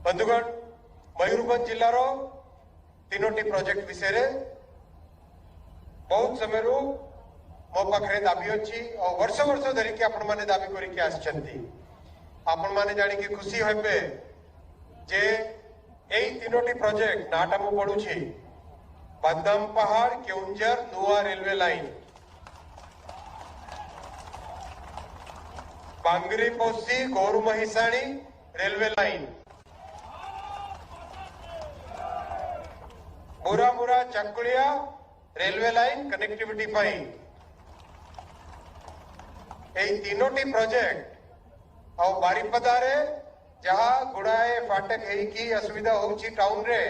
बंधुगण मयूरभंज जिलार तीनोटी प्रोजेक्ट विषय बहुत समय मो पाखे दाबी अच्छी और वर्ष वर्ष धरिकी आपण मैंने दाबी करके आपण मैंने जानिकी खुशी हे जे यही तीनोटी प्रोजेक्ट नाटा मु पढ़ुछि बादाम पहाड़ केउंझर नुआ railway line Bangriposi Gorumahisani railway line मुरामुरा चकुलिया रेलवे लाइन कनेक्टिविटी पाई तीनोटी प्रोजेक्ट और बारीपदारे जहाँ गुड़ाए फाटक है असुविधा होची टाउन रे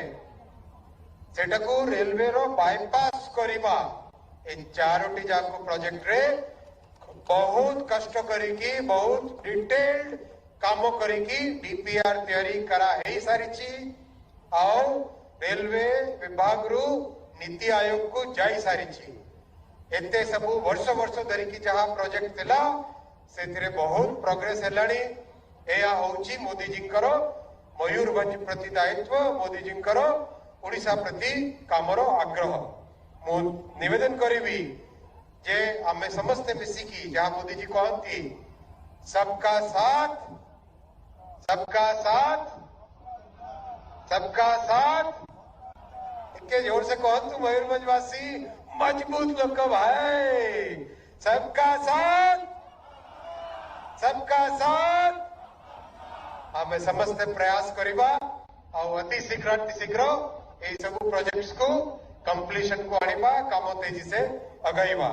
सेटा को रेलवे रो बाईपास करिबा ए चारोटी जाको प्रोजेक्ट रे बहुत कष्ट करिकी बहुत डिटेल्ड काम करिकी डीपीआर तैयारी करा है सारी चीज और रेलवे विभाग रु नीति आयोग को जाई सारी चीज एते सबु वर्ष वर्ष धरिकी जहाँ प्रोजेक्ट थिला से बहुत प्रोग्रेस हेलानी एया होची मोदी जी करो मयूरभंज प्रति दायित्व मोदी जी करो ओडिशा प्रति कामरो आग्रह मु निवेदन करिबी जे आमे समस्त मिसिकी जहाँ मोदी जी कहती सबका साथ सबका साथ सबका साथ इनके जोर से कहतु मयूरभंज वासी मजबूत लोग भाई सबका साथ आमे समस्त प्रयास करिबा और अति शीघ्र ये सब प्रोजेक्ट्स को कंप्लीशन को आनिबा काम तेजी से अगाइबा।